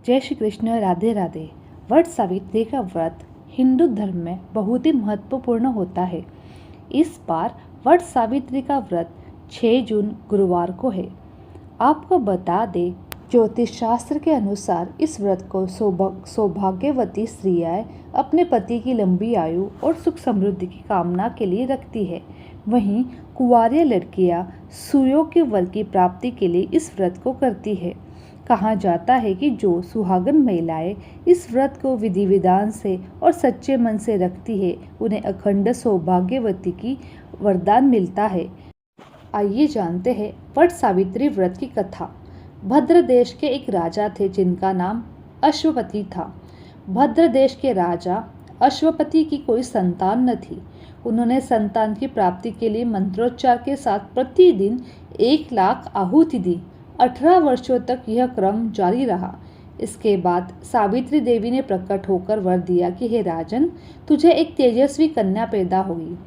जय श्री कृष्ण। राधे राधे। वट सावित्री का व्रत हिंदू धर्म में बहुत ही महत्वपूर्ण होता है। इस बार वट सावित्री का व्रत 6 जून गुरुवार को है। आपको बता दें, ज्योतिष शास्त्र के अनुसार इस व्रत को सौभाग्यवती स्त्रियां अपने पति की लंबी आयु और सुख समृद्धि की कामना के लिए रखती है। वहीं कुंवारी लड़कियां सुयोग्य वर की प्राप्ति के लिए इस व्रत को करती है। कहा जाता है कि जो सुहागन महिलाएं इस व्रत को विधि विधान से और सच्चे मन से रखती है, उन्हें अखंड सौभाग्यवती की वरदान मिलता है। आइए जानते हैं वट सावित्री व्रत की कथा। भद्र देश के एक राजा थे जिनका नाम अश्वपति था। भद्र देश के राजा अश्वपति की कोई संतान न थी। उन्होंने संतान की प्राप्ति के लिए मंत्रोच्चार के साथ प्रतिदिन 1,00,000 आहुति दी। 18 वर्षों तक यह क्रम जारी रहा। इसके बाद सावित्री देवी ने प्रकट होकर वर दिया कि हे राजन, तुझे एक तेजस्वी कन्या पैदा होगी।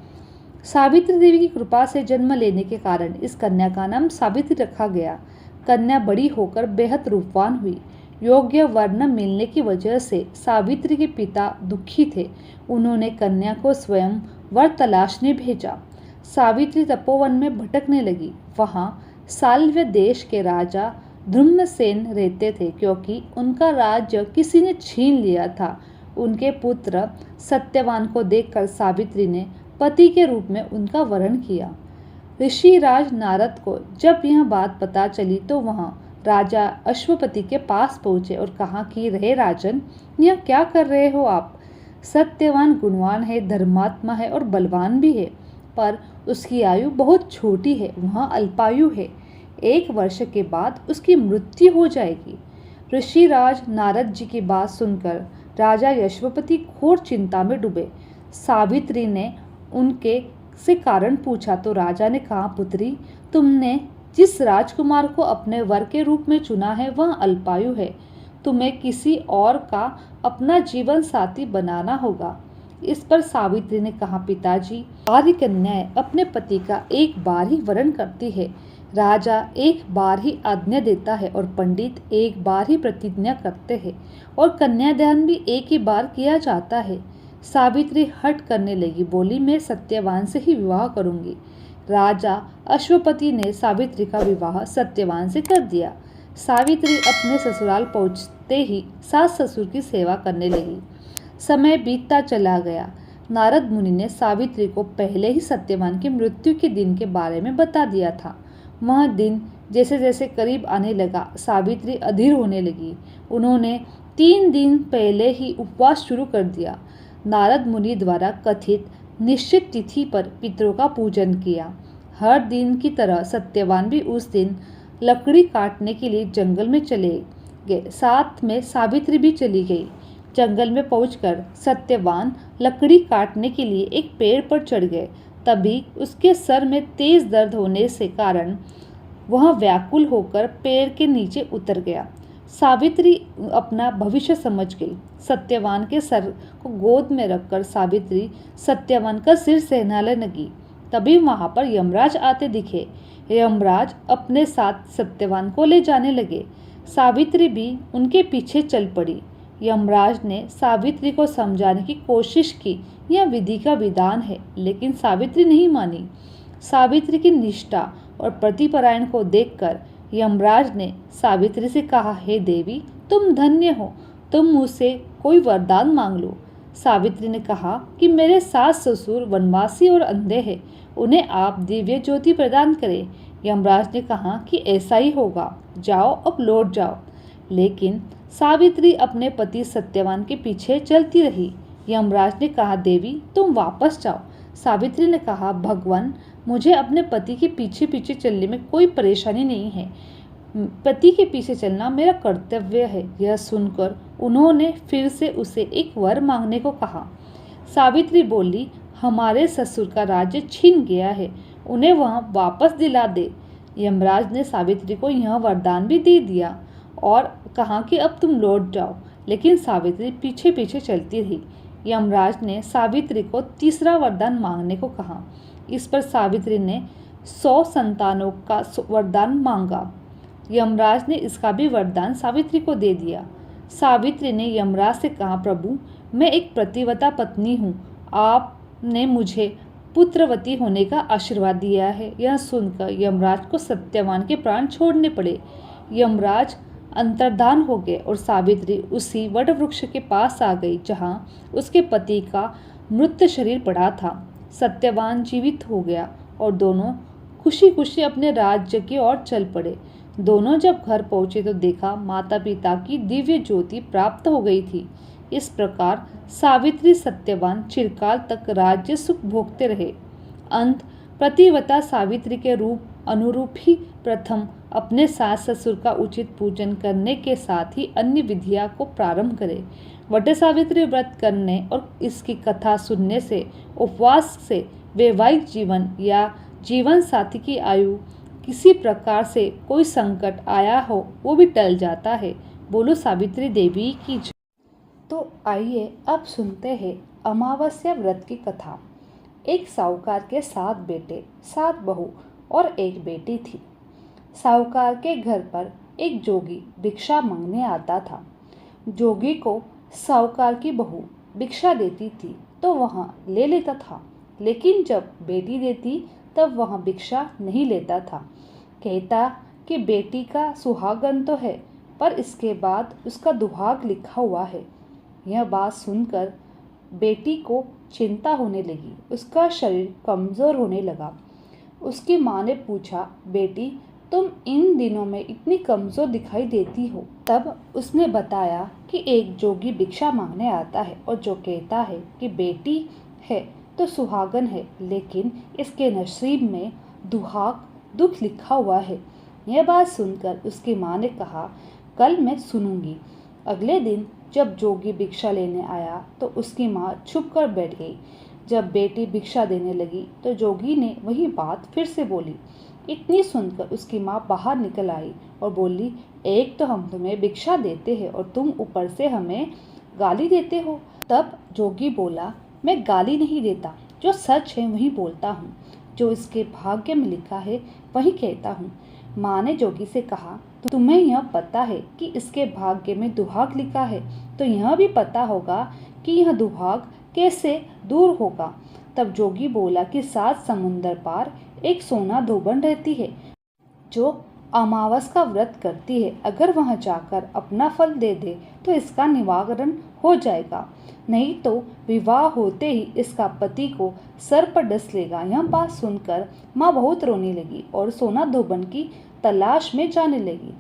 सावित्री देवी की कृपा से जन्म लेने के कारण इस कन्या का नाम सावित्री रखा गया। कन्या बड़ी होकर बेहद रूपवान हुई। योग्य वर न मिलने की वजह से सावित्री के पिता दुखी थे। उन्होंने कन्या को स्वयं वर तलाशने भेजा। सावित्री तपोवन में भटकने लगी। वहां साल्व देश के राजा धृम्नसेन रहते थे, क्योंकि उनका राज्य किसी ने छीन लिया था। उनके पुत्र सत्यवान को देखकर सावित्री ने पति के रूप में उनका वरण किया। ऋषिराज नारद को जब यह बात पता चली तो वहां राजा अश्वपति के पास पहुंचे और कहा कि हे राजन, यह क्या कर रहे हो आप? सत्यवान गुणवान है, धर्मात्मा है और बलवान भी है, पर उसकी आयु बहुत छोटी है, वह अल्पायु है। 1 वर्ष के बाद उसकी मृत्यु हो जाएगी। ऋषिराज नारद जी की बात सुनकर राजा अश्वपति घोर चिंता में डूबे। सावित्री ने उनके से कारण पूछा तो राजा ने कहा, पुत्री, तुमने जिस राजकुमार को अपने वर के रूप में चुना है वह अल्पायु है। तुम्हें किसी और का अपना जीवन साथी बनाना होगा। इस पर सावित्री ने कहा, पिताजी, आर्य कन्याएं अपने पति का एक बार ही वरण करती है। राजा एक बार ही आज्ञा देता है और पंडित एक बार ही प्रतिज्ञा करते हैं और कन्यादान भी एक ही बार किया जाता है। सावित्री हट करने लगी, बोली, मैं सत्यवान से ही विवाह करूंगी। राजा अश्वपति ने सावित्री का विवाह सत्यवान से कर दिया। सावित्री अपने ससुराल पहुंचते ही सास ससुर की सेवा करने लगी। समय बीतता चला गया। नारद मुनि ने सावित्री को पहले ही सत्यवान की मृत्यु के दिन के बारे में बता दिया था। वह दिन जैसे जैसे करीब आने लगा, सावित्री अधीर होने लगी। उन्होंने 3 दिन पहले ही उपवास शुरू कर दिया। नारद मुनि द्वारा कथित निश्चित तिथि पर पितरों का पूजन किया। हर दिन की तरह सत्यवान भी उस दिन लकड़ी काटने के लिए जंगल में चले गए। साथ में सावित्री भी चली गई। जंगल में पहुंचकर सत्यवान लकड़ी काटने के लिए एक पेड़ पर चढ़ गए। तभी उसके सर में तेज दर्द होने से कारण वह व्याकुल होकर पेड़ के नीचे उतर गया। सावित्री अपना भविष्य समझ गई। सत्यवान के सर को गोद में रखकर सावित्री सत्यवान का सिर सहलाने लगी। तभी वहां पर यमराज आते दिखे। यमराज अपने साथ सत्यवान को ले जाने लगे। सावित्री भी उनके पीछे चल पड़ी। यमराज ने सावित्री को समझाने की कोशिश की, यह विधि का विधान है, लेकिन सावित्री नहीं मानी। सावित्री की निष्ठा और प्रतिपरायण को देखकर यमराज ने सावित्री से कहा, हे देवी, तुम धन्य हो, तुम मुझसे कोई वरदान मांग लो। सावित्री ने कहा कि मेरे सास ससुर वनवासी और अंधे हैं, उन्हें आप दिव्य ज्योति प्रदान करें। यमराज ने कहा कि ऐसा ही होगा, जाओ अब लौट जाओ। लेकिन सावित्री अपने पति सत्यवान के पीछे चलती रही। यमराज ने कहा, देवी, तुम वापस जाओ। सावित्री ने कहा, भगवान, मुझे अपने पति के पीछे पीछे चलने में कोई परेशानी नहीं है। पति के पीछे चलना मेरा कर्तव्य है। यह सुनकर उन्होंने फिर से उसे एक वर मांगने को कहा। सावित्री बोली, हमारे ससुर का राज्य छीन गया है, उन्हें वहां वापस दिला दे। यमराज ने सावित्री को यह वरदान भी दे दिया और कहा कि अब तुम लौट जाओ, लेकिन सावित्री पीछे पीछे चलती रही। यमराज ने सावित्री को तीसरा वरदान मांगने को कहा। इस पर सावित्री ने 100 संतानों का वरदान मांगा। यमराज ने इसका भी वरदान सावित्री को दे दिया। सावित्री ने यमराज से कहा, प्रभु मैं एक प्रतिव्रता पत्नी हूँ, आपने मुझे पुत्रवती होने का आशीर्वाद दिया है। यह सुनकर यमराज को सत्यवान के प्राण छोड़ने पड़े। यमराज अंतर्धान हो गए और सावित्री उसी वट वृक्ष के पास आ गई जहाँ उसके पति का मृत शरीर पड़ा था। सत्यवान जीवित हो गया और दोनों खुशी खुशी अपने राज्य की ओर चल पड़े। दोनों जब घर पहुंचे तो देखा माता पिता की दिव्य ज्योति प्राप्त हो गई थी। इस प्रकार सावित्री सत्यवान चिरकाल तक राज्य सुख भोगते रहे। अंत प्रतिव्रता सावित्री के रूप अनुरूप ही प्रथम अपने सास ससुर का उचित पूजन करने के साथ ही अन्य विधियां को प्रारंभ करे। वट सावित्री व्रत करने और इसकी कथा सुनने से, उपवास से वैवाहिक जीवन या जीवन साथी की आयु किसी प्रकार से कोई संकट आया हो वो भी टल जाता है। बोलो सावित्री देवी की जय। तो आइए अब सुनते हैं अमावस्या व्रत की कथा। एक साहूकार के 7 बेटे, 7 बहू और एक बेटी थी। साहूकार के घर पर एक जोगी भिक्षा मांगने आता था। जोगी को साहूकार की बहू भिक्षा देती थी तो वह ले लेता था, लेकिन जब बेटी देती तब वह भिक्षा नहीं लेता था। कहता कि बेटी का सुहागन तो है, पर इसके बाद उसका दुहाग लिखा हुआ है। यह बात सुनकर बेटी को चिंता होने लगी। उसका शरीर कमज़ोर होने लगा। उसकी माँ ने पूछा, बेटी तुम इन दिनों में इतनी कमज़ोर दिखाई देती हो। तब उसने बताया कि एक जोगी भिक्षा मांगने आता है और जो कहता है कि बेटी है तो सुहागन है, लेकिन इसके नसीब में दुख लिखा हुआ है। यह बात सुनकर उसकी माँ ने कहा, कल मैं सुनूंगी। अगले दिन जब जोगी भिक्षा लेने आया तो उसकी माँ छुप कर बैठ गई। जब बेटी भिक्षा देने लगी तो जोगी ने वही बात फिर से बोली। इतनी सुनकर उसकी माँ बाहर निकल आई और बोली, एक तो हम तुम्हें भिक्षा देते हैं और तुम ऊपर से हमें गाली देते हो। तब जोगी बोला, मैं गाली नहीं देता, जो सच है वही बोलता हूँ, जो इसके भाग्य में लिखा है वही कहता हूँ। माँ ने जोगी से कहा, तुम्हें यह पता है कि इसके भाग्य में दुहाग लिखा है, तो यह भी पता होगा कि यह दुहाग कैसे दूर होगा। तब जोगी बोला कि 7 समुंदर पार एक सोना धोबन रहती है जो अमावस का व्रत करती है। अगर वह जाकर अपना फल दे दे तो इसका निवारण हो जाएगा, नहीं तो विवाह होते ही इसका पति को सर पर डस लेगा। यह बात सुनकर माँ बहुत रोने लगी और सोना धोबन की तलाश में जाने लगी।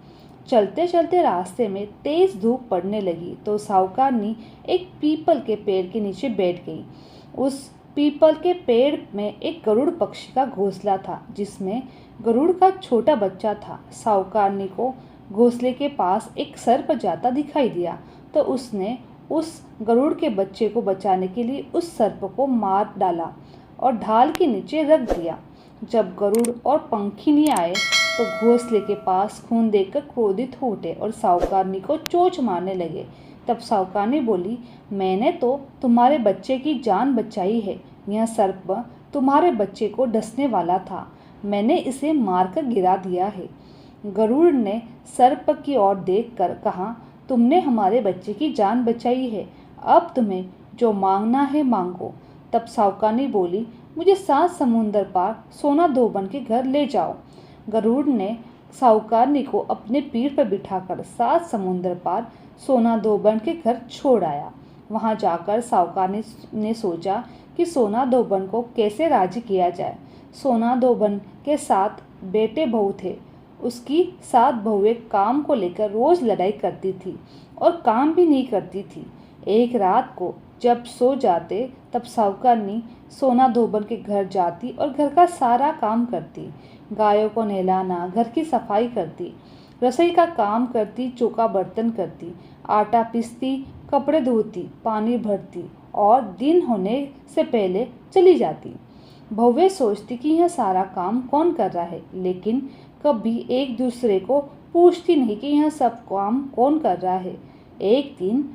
चलते चलते रास्ते में तेज धूप पड़ने लगी तो साहूकारनी एक पीपल के पेड़ के नीचे बैठ गई। उस पीपल के पेड़ में एक गरुड़ पक्षी का घोंसला था, जिसमें गरुड़ का छोटा बच्चा था। साहूकारनी को घोंसले के पास एक सर्प जाता दिखाई दिया तो उसने उस गरुड़ के बच्चे को बचाने के लिए उस सर्प को मार डाला और ढाल के नीचे रख दिया। जब गरुड़ और पंखिनी आए तो घोंसले के पास खून देखकर क्रोधित हो उठे और साहूकारनी को चोंच मारने लगे। तब साहूकारनी बोली, मैंने तो तुम्हारे बच्चे की जान बचाई है। यह सर्प तुम्हारे बच्चे को डसने वाला था, मैंने इसे मारकर गिरा दिया है। गरुड़ ने सर्प की ओर देखकर कहा, तुमने हमारे बच्चे की जान बचाई है, अब तुम्हें जो मांगना है मांगो। तब साहूकारनी बोली, मुझे 7 समुंदर पार सोना धोबन के घर ले जाओ। गरुड़ ने साहूकारनी को अपने पीठ पर बिठाकर 7 समुंदर पार सोना धोबन के घर छोड़ आया। वहां जाकर साहूकारनी ने सोचा कि सोना धोबन को कैसे राजी किया जाए। सोना धोबन के 7 बेटे बहू थे। उसकी 7 बहुएं काम को लेकर रोज लड़ाई करती थी और काम भी नहीं करती थी। एक रात को जब सो जाते तब साहूकारनी सोना धोबन के घर जाती और घर का सारा काम करती। गायों को नहलाना, घर की सफाई करती, रसोई का काम करती, चौका बर्तन करती, आटा पीसती, कपड़े धोती, पानी भरती और दिन होने से पहले चली जाती। बहुएं सोचती कि यह सारा काम कौन कर रहा है, लेकिन कभी एक दूसरे को पूछती नहीं कि यह सब काम कौन कर रहा है। एक दिन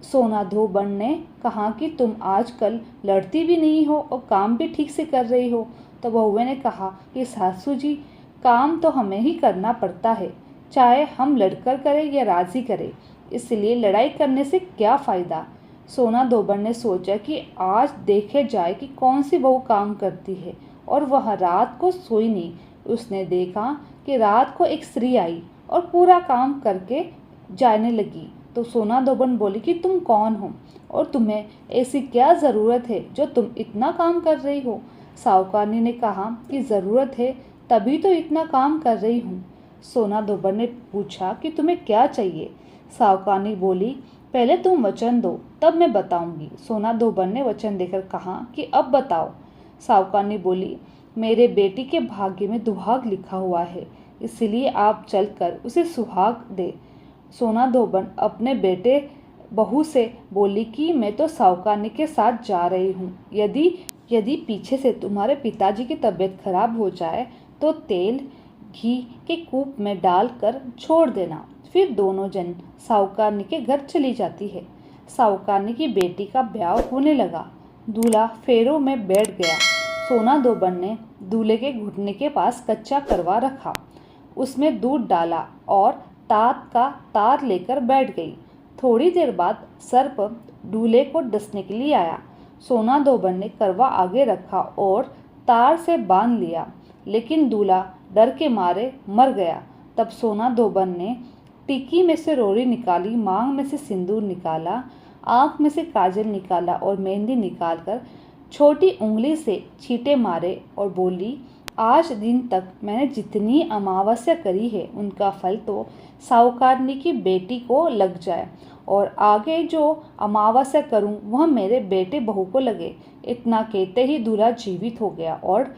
सोना धोबन ने कहा कि तुम आजकल लड़ती भी नहीं हो और काम भी ठीक से कर रही हो। तो बहुएं ने कहा कि सासू जी, काम तो हमें ही करना पड़ता है, चाहे हम लड़कर करें या राजी करें। इसलिए लड़ाई करने से क्या फ़ायदा। सोना दोबर ने सोचा कि आज देखे जाए कि कौन सी बहू काम करती है, और वह रात को सोई नहीं। उसने देखा कि रात को एक स्त्री आई और पूरा काम करके जाने लगी। तो सोना दोबन बोली कि तुम कौन हो और तुम्हें ऐसी क्या ज़रूरत है जो तुम इतना काम कर रही हो। साहूकारनी ने कहा कि ज़रूरत है तभी तो इतना काम कर रही हूँ। सोना दोबर ने पूछा कि तुम्हें क्या चाहिए। साहूकारनी बोली, पहले तुम वचन दो तब मैं बताऊंगी। सोना दोबर ने वचन देकर कहा कि अब बताओ। साहूकारनी बोली, मेरे बेटी के भाग्य में दुहाग लिखा हुआ है, इसलिए आप चलकर उसे सुहाग दे। सोना दोबन अपने बेटे बहू से बोली कि मैं तो साहूकारनी के साथ जा रही हूँ। यदि यदि पीछे से तुम्हारे पिताजी की तबीयत खराब हो जाए तो तेल घी के कूप में डालकर छोड़ देना। फिर दोनों जन साहूकारनी के घर चली जाती है। साहूकारनी की बेटी का ब्याह होने लगा। दूल्हा फेरों में बैठ गया। सोना दोबन ने दूल्हे के घुटने के पास कच्चा करवा रखा, उसमें दूध डाला और तात का तार लेकर बैठ गई। थोड़ी देर बाद सर्प दूल्हे को डसने के लिए आया। सोना दोबन ने करवा आगे रखा और तार से बांध लिया, लेकिन दूल्हा डर के मारे मर गया। तब सोना दोबन ने टिक्की में से रोड़ी निकाली, मांग में से सिंदूर निकाला, आँख में से काजल निकाला और मेहंदी निकालकर छोटी उंगली से छींटे मारे और बोली, आज दिन तक मैंने जितनी अमावस्या करी है उनका फल तो साहूकारनी की बेटी को लग जाए, और आगे जो अमावस्या करूं वह मेरे बेटे बहू को लगे। इतना कहते ही दूल्हा जीवित हो गया और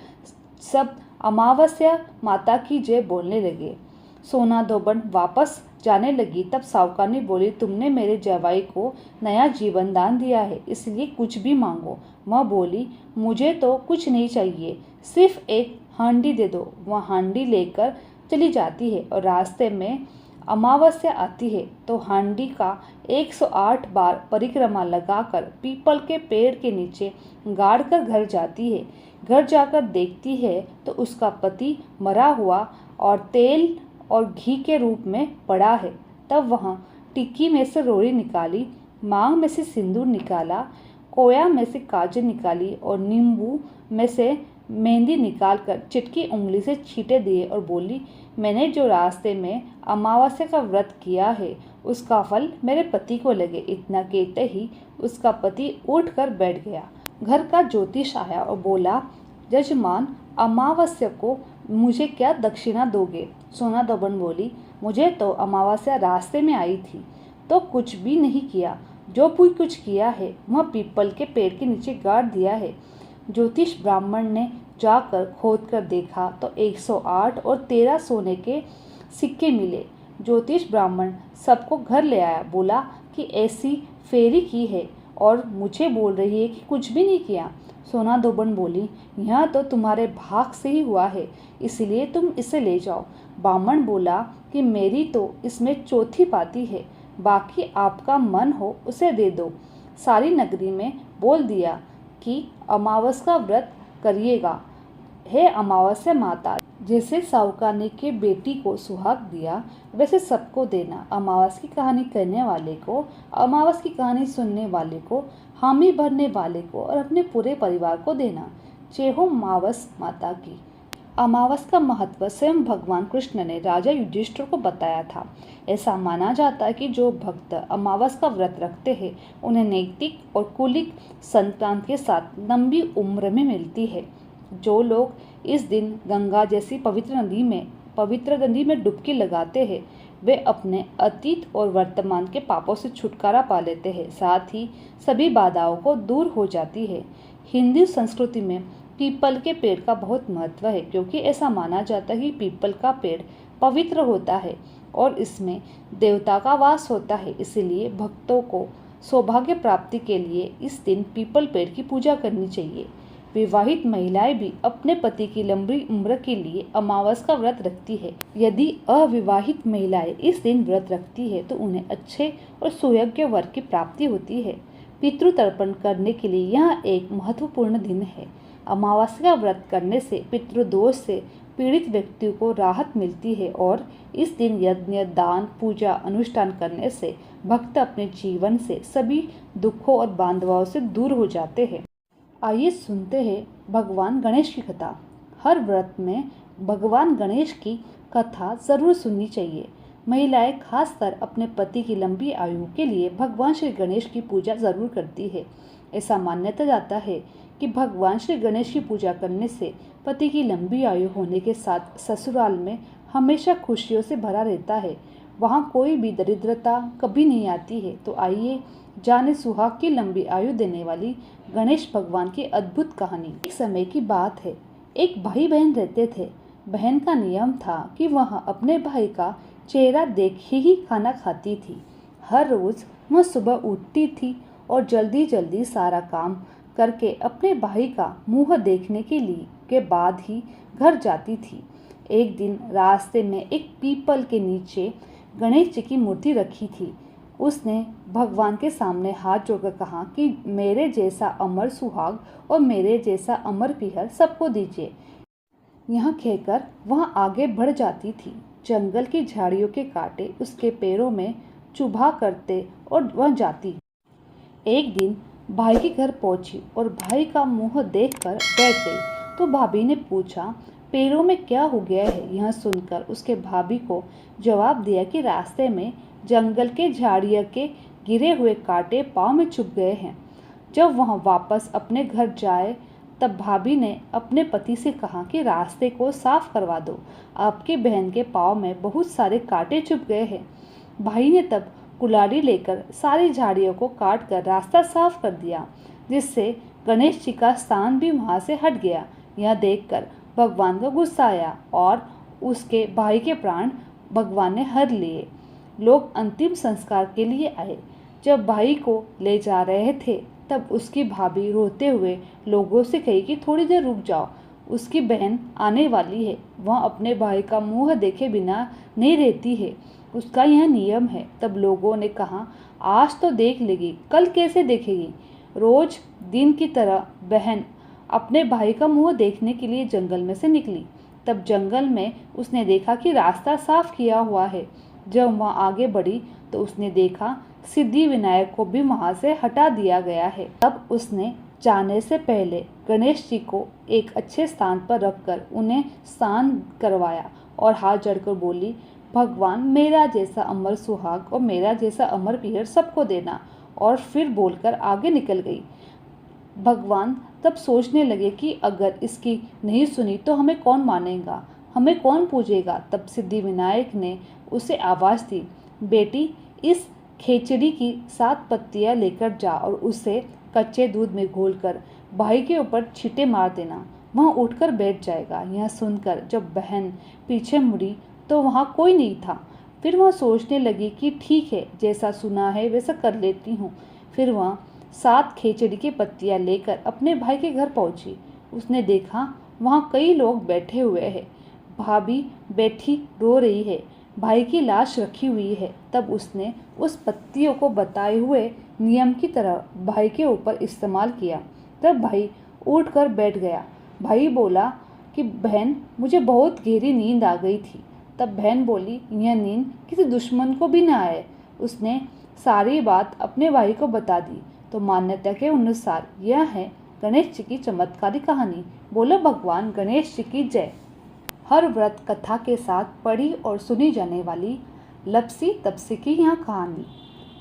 सब अमावस्या माता की जय बोलने लगे। सोना दोबन वापस जाने लगी तब साहूकारनी बोली, तुमने मेरे जवाई को नया जीवन दान दिया है, इसलिए कुछ भी मांगो। वह बोली, मुझे तो कुछ नहीं चाहिए, सिर्फ एक हांडी दे दो। वह हांडी लेकर चली जाती है और रास्ते में अमावस्या आती है तो हांडी का 108 बार परिक्रमा लगाकर पीपल के पेड़ के नीचे गाड़ कर घर जाती है। घर जाकर देखती है तो उसका पति मरा हुआ और तेल और घी के रूप में पड़ा है। तब वह टिक्की में से रोड़ी निकाली, मांग में से सिंदूर निकाला, कोया में से काजल निकाली और नींबू में से मेहंदी निकालकर चिटकी उंगली से छींटे दिए और बोली, मैंने जो रास्ते में अमावस्या का व्रत किया है उसका फल मेरे पति को लगे। इतना कहते ही उसका पति उठकर बैठ गया। घर का ज्योतिष आया और बोला, जजमान, अमावस्या को मुझे क्या दक्षिणा दोगे। सोना दोबन बोली, मुझे तो अमावस्या रास्ते में आई थी तो कुछ भी नहीं किया, जो भी कुछ किया है वह पीपल के पेड़ के नीचे गाड़ दिया है। ज्योतिष ब्राह्मण ने जाकर खोद कर देखा तो 108 और 13 सोने के सिक्के मिले। ज्योतिष ब्राह्मण सबको घर ले आया, बोला कि ऐसी फेरी की है और मुझे बोल रही है कि कुछ भी नहीं किया। सोना दोबन बोली, यह तो तुम्हारे भाग से ही हुआ है, इसलिए तुम इसे ले जाओ। ब्राह्मण बोला कि मेरी तो इसमें चौथी पाती है, बाकी आपका मन हो उसे दे दो। सारी नगरी में बोल दिया कि अमावस्या का व्रत करिएगा। हे अमावस्या माता, जैसे साहूकारनी के बेटी को सुहाग दिया वैसे सबको देना। अमावस्या की कहानी कहने वाले को, अमावस्या की कहानी सुनने वाले को, हामी भरने वाले को और अपने पूरे परिवार को देना। जय हो अमावस माता की। अमावस का महत्व स्वयं भगवान कृष्ण ने राजा युधिष्ठिर को बताया था। ऐसा माना जाता है कि जो भक्त अमावस का व्रत रखते हैं उन्हें नैतिक और कुलिक संतान के साथ लंबी उम्र में मिलती है। जो लोग इस दिन गंगा जैसी पवित्र नदी में डुबकी लगाते हैं वे अपने अतीत और वर्तमान के पापों से छुटकारा पा लेते हैं, साथ ही सभी बाधाओं को दूर हो जाती है। हिंदू संस्कृति में पीपल के पेड़ का बहुत महत्व है, क्योंकि ऐसा माना जाता है कि पीपल का पेड़ पवित्र होता है और इसमें देवता का वास होता है। इसलिए भक्तों को सौभाग्य प्राप्ति के लिए इस दिन पीपल पेड़ की पूजा करनी चाहिए। विवाहित महिलाएं भी अपने पति की लंबी उम्र के लिए अमावस का व्रत रखती है। यदि अविवाहित महिलाएं इस दिन व्रत रखती है तो उन्हें अच्छे और सुयोग्य वर की प्राप्ति होती है। पितृ तर्पण करने के लिए यह एक महत्वपूर्ण दिन है। अमावस्या का व्रत करने से पितृदोष से पीड़ित व्यक्तियों को राहत मिलती है और इस दिन यज्ञ, दान, पूजा, अनुष्ठान करने से भक्त अपने जीवन से सभी दुखों और बांधवाओं से दूर हो जाते हैं। आइए सुनते हैं भगवान गणेश की कथा। हर व्रत में भगवान गणेश की कथा जरूर सुननी चाहिए। महिलाएं खासकर अपने पति की लंबी आयु के लिए भगवान श्री गणेश की पूजा जरूर करती है। ऐसा मान्यता जाता है कि भगवान श्री गणेश की पूजा करने से पति की लंबी आयु होने के साथ ससुराल में हमेशा खुशियों से भरा रहता है। वहाँ कोई भी दरिद्रता कभी नहीं आती है। तो आइए जाने सुहाग की लंबी आयु देने वाली गणेश भगवान की अद्भुत कहानी। एक समय की बात है, एक भाई बहन रहते थे। बहन का नियम था कि वह अपने भाई का चेहरा देख ही खाना खाती थी। हर रोज वह सुबह उठती थी और जल्दी जल्दी सारा काम करके अपने भाई का मुंह देखने के बाद ही घर जाती थी। एक दिन रास्ते में एक पीपल के नीचे गणेश जी की मूर्ति रखी थी। उसने भगवान के सामने हाथ जोड़कर कहा कि मेरे जैसा अमर सुहाग और मेरे जैसा अमर पीहर सबको दीजिए। यहाँ कहकर वह आगे बढ़ जाती थी। जंगल की झाड़ियों के कांटे उसके पैरों में चुभा करते और वह जाती। एक दिन भाई के घर पहुंची और भाई का मुंह देखकर बैठ गई। तो भाभी ने पूछा, पैरों में क्या हो गया है? यह सुनकर उसके भाभी को जवाब दिया कि रास्ते में जंगल के झाड़ियों के गिरे हुए कांटे पाँव में चुभ गए हैं। जब वह वापस अपने घर जाए तब भाभी ने अपने पति से कहा कि रास्ते को साफ करवा दो, आपकी बहन के पाँव में बहुत सारे कांटे चुभ गए हैं। भाई ने तब कुल्हाड़ी लेकर सारी झाड़ियों को काट कर रास्ता साफ कर दिया, जिससे गणेश जी का स्थान भी वहां से हट गया। यह देखकर भगवान को गुस्सा आया और उसके भाई के प्राण भगवान ने हर लिए। लोग अंतिम संस्कार के लिए आए। जब भाई को ले जा रहे थे तब उसकी भाभी रोते हुए लोगों से कही कि थोड़ी देर रुक जाओ, उसकी बहन आने वाली है। वह अपने भाई का मुंह देखे बिना नहीं रहती है, उसका यह नियम है। तब लोगों ने कहा, आज तो देख लेगी, कल कैसे देखेगी? रोज दिन की तरह बहन अपने भाई का मुंह देखने के लिए जंगल में से निकली। तब जंगल में उसने देखा कि रास्ता साफ किया हुआ है। जब वह आगे बढ़ी तो उसने देखा सिद्धि विनायक को भी वहां से हटा दिया गया है। तब उसने जाने से पहले गणेश जी को एक अच्छे स्थान पर रखकर उन्हें स्नान करवाया और हाथ जोड़कर बोली, भगवान मेरा जैसा अमर सुहाग और मेरा जैसा अमर पीहर सबको देना। और फिर बोलकर आगे निकल गई। भगवान तब सोचने लगे कि अगर इसकी नहीं सुनी तो हमें कौन मानेगा, हमें कौन पूजेगा। तब सिद्धि विनायक ने उसे आवाज़ दी, बेटी इस खेचड़ी की 7 पत्तियां लेकर जा और उसे कच्चे दूध में घोलकर भाई के ऊपर छींटे मार देना, वह उठकर बैठ जाएगा। यह सुनकर जब बहन पीछे मुड़ी तो वहाँ कोई नहीं था। फिर वह सोचने लगी कि ठीक है, जैसा सुना है वैसा कर लेती हूँ। फिर वह 7 खेचड़ी की पत्तियां लेकर अपने भाई के घर पहुंची। उसने देखा वहाँ कई लोग बैठे हुए हैं। भाभी बैठी रो रही है, भाई की लाश रखी हुई है। तब उसने उस पत्तियों को बताए हुए नियम की तरह भाई के ऊपर इस्तेमाल किया। तब भाई उठकर बैठ गया। भाई बोला कि बहन मुझे बहुत गहरी नींद आ गई थी। तब बहन बोली, यह नींद किसी दुश्मन को भी न आए। उसने सारी बात अपने भाई को बता दी। तो मान्यता के अनुसार यह है गणेश जी की चमत्कारी कहानी। बोलो भगवान गणेश जी की जय। हर व्रत कथा के साथ पढ़ी और सुनी जाने वाली लपसी तपसी की यह कहानी।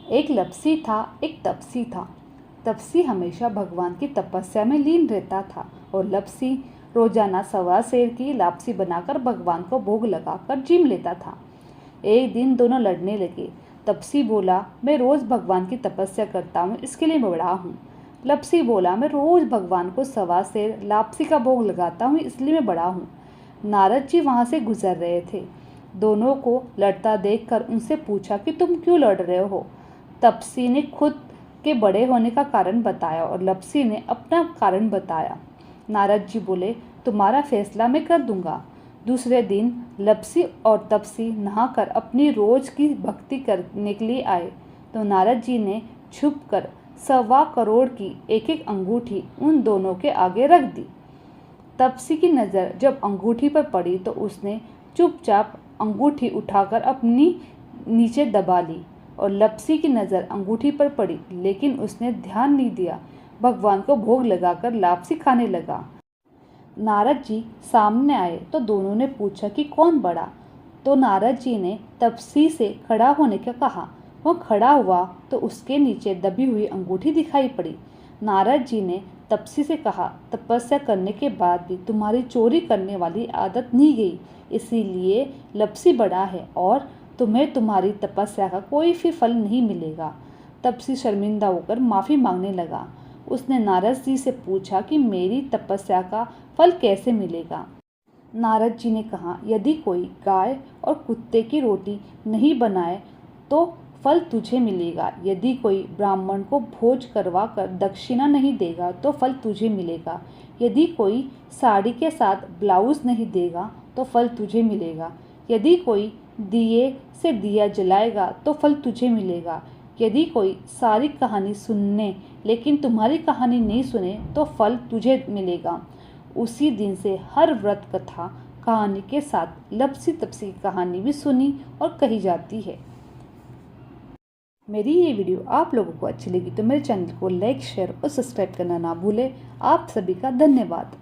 एक लपसी था, एक तपसी था। तपसी हमेशा भगवान की तपस्या में लीन रहता था और लपसी रोजाना 1.25 सेर की लापसी बनाकर भगवान को भोग लगाकर जिम लेता था। एक दिन दोनों लड़ने लगे। तपसी बोला, मैं रोज भगवान की तपस्या करता हूँ, इसके लिए मैं बड़ा हूँ। लपसी बोला, मैं रोज भगवान को 1.25 सेर लापसी का भोग लगाता हूँ, इसलिए मैं बड़ा हूँ। नारद जी वहाँ से गुजर रहे थे। दोनों को लड़ता देखकर उनसे पूछा कि तुम क्यों लड़ रहे हो? तपसी ने खुद के बड़े होने का कारण बताया और लपसी ने अपना कारण बताया। नारद जी बोले, तुम्हारा फैसला मैं कर दूंगा। दूसरे दिन लपसी और तपसी नहाकर अपनी रोज की भक्ति करने के लिए आए तो नारद जी ने छुपकर 1.25 करोड़ की एक अंगूठी उन दोनों के आगे रख दी। तपसी की नज़र जब अंगूठी पर पड़ी तो उसने चुपचाप अंगूठी उठाकर अपनी नीचे दबा ली और लपसी की नज़र अंगूठी पर पड़ी, लेकिन उसने ध्यान नहीं दिया। भगवान को भोग लगाकर लापसी खाने लगा। नारद जी सामने आए तो दोनों ने पूछा कि कौन बड़ा। तो नारद जी ने तपसी से खड़ा होने का कहा। वह खड़ा हुआ तो उसके नीचे दबी हुई अंगूठी दिखाई पड़ी। नारद जी ने तपसी से कहा, तपस्या करने के बाद भी तुम्हारी चोरी करने वाली आदत नहीं गई, इसीलिए लपसी बड़ा है और तुम्हें तुम्हारी तपस्या का कोई भी फल नहीं मिलेगा। तपसी शर्मिंदा होकर माफ़ी मांगने लगा। उसने नारद जी से पूछा कि मेरी तपस्या का फल कैसे मिलेगा। नारद जी ने कहा, यदि कोई गाय और कुत्ते की रोटी नहीं बनाए तो फल तुझे मिलेगा। यदि कोई ब्राह्मण को भोज करवा कर दक्षिणा नहीं देगा तो फल तुझे मिलेगा। यदि कोई साड़ी के साथ ब्लाउज नहीं देगा तो फल तुझे मिलेगा। यदि कोई दिए से दिया जलाएगा तो फल तुझे मिलेगा। यदि कोई सारी कहानी सुनने लेकिन तुम्हारी कहानी नहीं सुने तो फल तुझे मिलेगा। उसी दिन से हर व्रत कथा कहानी के साथ लपसी तपसी की कहानी भी सुनी और कही जाती है। मेरी ये वीडियो आप लोगों को अच्छी लगी तो मेरे चैनल को लाइक, शेयर और सब्सक्राइब करना ना भूलें। आप सभी का धन्यवाद।